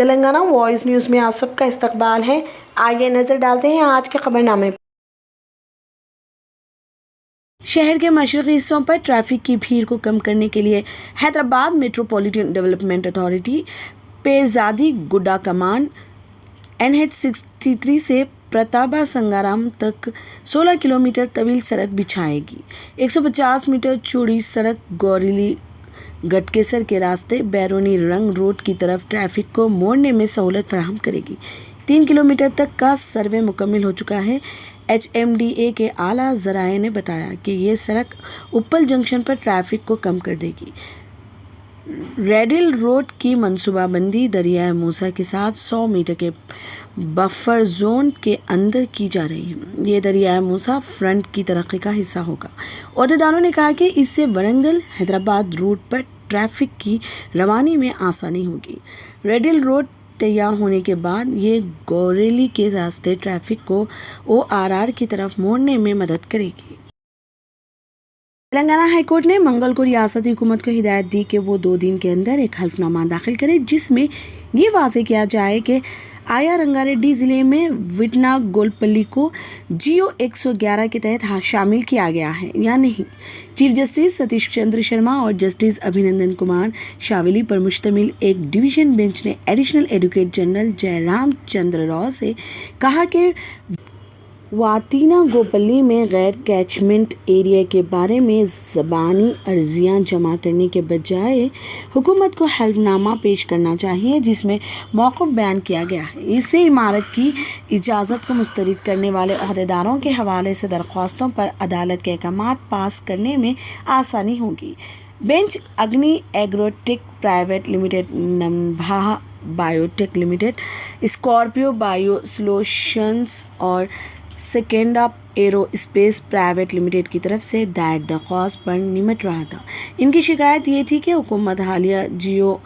Telangana voice news میں آپ سب کا استقبال ہے۔ آئیے نظر ڈالتے ہیں آج کے خبرنامے پر۔ شہر کے مشرقی حصوں پر ٹریفک کی بھیڑ کو کم کرنے کے لیے حیدرآباد میٹروپولیٹن ڈیولپمنٹ اتھارٹی پیرزادی گڈا کمان NH63 سے پرتابا سنگارام تک 16 کلومیٹر طویل سڑک بچھائے گی۔ 150 میٹر چوڑی سڑک گوریلی گٹکیسر کے راستے بیرونی رنگ روڈ کی طرف ٹریفک کو موڑنے میں سہولت فراہم کرے گی۔ 3 کلومیٹر تک کا سروے مکمل ہو چکا ہے۔ HMDA کے اعلیٰ ذرائع نے بتایا کہ یہ سڑک اپل جنکشن پر ٹریفک کو کم کر دے گی۔ ریڈل روڈ کی منصوبہ بندی دریائے موسیٰ کے ساتھ 100 میٹر کے بفر زون کے اندر کی جا رہی ہے۔ یہ دریائے موسیٰ فرنٹ کی ترقی کا حصہ ہوگا۔ عہدیداروں نے کہا کہ اس سے ورنگل حیدرآباد روٹ پر ٹریفک کی روانی میں آسانی ہوگی۔ ریڈل روڈ تیار ہونے کے بعد یہ گوریلی کے راستے ٹریفک کو ORR کی طرف موڑنے میں مدد کرے گی۔ تلنگانہ ہائی کورٹ نے منگل کو ریاستی حکومت کو ہدایت دی کہ وہ 2 دن کے اندر ایک حلف نامہ داخل کرے جس میں یہ واضح کیا جائے کہ آیا رنگا ریڈی ضلع میں وٹنا گولپلی کو GO 111 کے تحت شامل کیا گیا ہے یا نہیں۔ چیف جسٹس ستیش چندر شرما اور جسٹس ابھینندن کمار شاولی پر مشتمل ایک ڈویژن بینچ نے ایڈیشنل ایڈوکیٹ جنرل جے رام چندر راؤ سے کہا کہ واتینا گوپلی میں غیر کیچمنٹ ایریا کے بارے میں زبانی عرضیاں جمع کرنے کے بجائے حکومت کو حلف نامہ پیش کرنا چاہیے جس میں موقف بیان کیا گیا ہے۔ اس سے عمارت کی اجازت کو مسترد کرنے والے عہدیداروں کے حوالے سے درخواستوں پر عدالت کے احکامات پاس کرنے میں آسانی ہوگی۔ Bench Agni agro tech private limited, نبھا بائیو ٹیک لمیٹڈ، اسکارپیو بائیو سولوشنز اور سیکنڈا ایرو اسپیس پرائیویٹ لمیٹڈ کی طرف سے دائر درخواست پر نمٹ رہا تھا۔ ان کی شکایت یہ تھی کہ حکومت حالیہ GO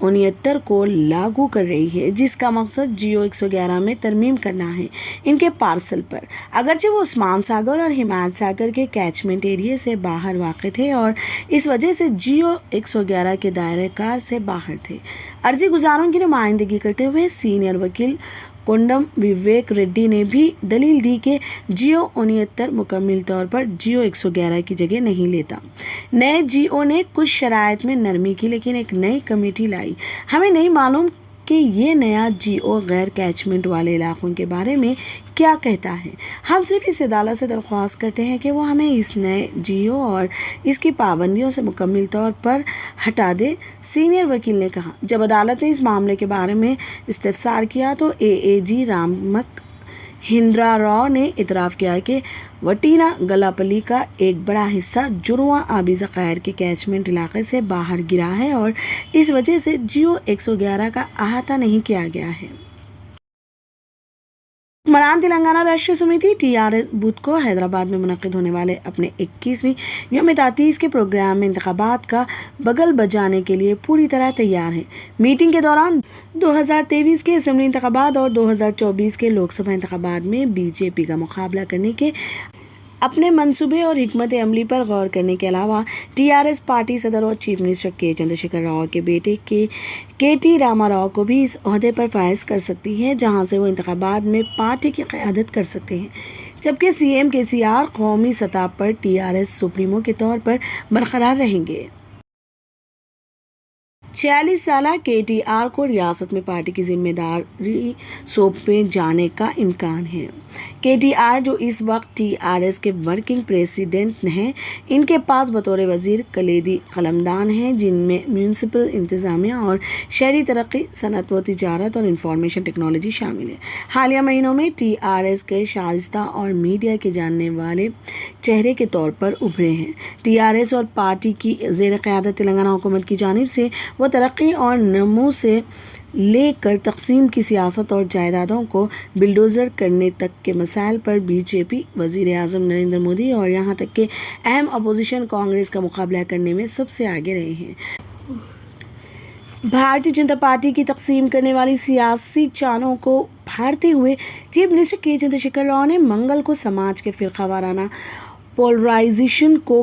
69 کو لاگو کر رہی ہے جس کا مقصد GO 111 میں ترمیم کرنا ہے۔ ان کے پارسل پر اگرچہ وہ عثمان ساگر اور ہمایت ساگر کے کیچمنٹ ایریا سے باہر واقع تھے اور اس وجہ سے GO 111 کے دائرہ کار سے باہر تھے۔ عرضی گزاروں کی نمائندگی کرتے ہوئے سینئر وکیل کونڈم وویک ریڈی نے بھی دلیل دی کہ GO 69 مکمل طور پر GO 111 کی جگہ نہیں لیتا۔ نئے GO نے کچھ شرائط میں نرمی کی لیکن ایک نئی کمیٹی لائی۔ ہمیں نہیں معلوم کہ یہ نیا GO غیر کیچمنٹ والے علاقوں کے بارے میں کیا کہتا ہے۔ ہم صرف اس عدالت سے درخواست کرتے ہیں کہ وہ ہمیں اس نئے GO اور اس کی پابندیوں سے مکمل طور پر ہٹا دے، سینئر وکیل نے کہا۔ جب عدالت نے اس معاملے کے بارے میں استفسار کیا تو AAG رامک ہندرا راؤ نے اعتراف کیا کہ وٹینا گلاپلی کا ایک بڑا حصہ جڑواں آبی ذخائر کے کیچمنٹ علاقے سے باہر گرا ہے اور اس وجہ سے GO 111 کا احاطہ نہیں کیا گیا ہے۔ حکمران تلنگانہ راشٹریہ سمیتی TRS بدھ کو حیدرآباد میں منعقد ہونے والے اپنے 21ویں یوم تاسیس کے پروگرام میں انتخابات کا بگل بجانے کے لیے پوری طرح تیار ہے۔ میٹنگ کے دوران 2023 کے اسمبلی انتخابات اور 2024 کے لوک سبھا انتخابات میں BJP کا مقابلہ کرنے کے اپنے منصوبے اور حکمت عملی پر غور کرنے کے علاوہ TRS پارٹی صدر اور چیف منسٹر کے چندر شیکھر راؤ کے بیٹے KT راما راؤ کو بھی اس عہدے پر فائز کر سکتی ہے جہاں سے وہ انتخابات میں پارٹی کی قیادت کر سکتے ہیں، جبکہ CM KCR قومی سطح پر TRS سپریمو کے طور پر برقرار رہیں گے۔ 46 سالہ KTR کو ریاست میں پارٹی کی ذمہ داری سونپے جانے کا امکان ہے۔ KTR جو اس وقت TRS کے ورکنگ پریزیڈنٹ ہیں، ان کے پاس بطور وزیر کلیدی قلمدان ہیں جن میں میونسپل انتظامیہ اور شہری ترقی، صنعت و تجارت اور انفارمیشن ٹیکنالوجی شامل ہے۔ حالیہ مہینوں میں TRS کے شائستہ اور میڈیا کے جاننے والے چہرے کے طور پر ابھرے ہیں۔ TRS اور پارٹی کی زیر قیادت تلنگانہ حکومت کی جانب سے وہ ترقی اور نمو سے لے کر تقسیم کی سیاست اور جائیدادوں کو بلڈوزر کرنے تک کے مسائل پر BJP، وزیر اعظم نریندر مودی اور یہاں تک کہ اہم اپوزیشن کانگریس کا مقابلہ کرنے میں سب سے آگے رہے ہیں۔ بھارتیہ جنتا پارٹی کی تقسیم کرنے والی سیاسی چالوں کو پھاڑتے ہوئے چیف منسٹر کے چندر شیکھر راؤ نے منگل کو سماج کے فرقہ وارانہ پولرائزیشن کو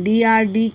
DRD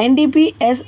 NDPS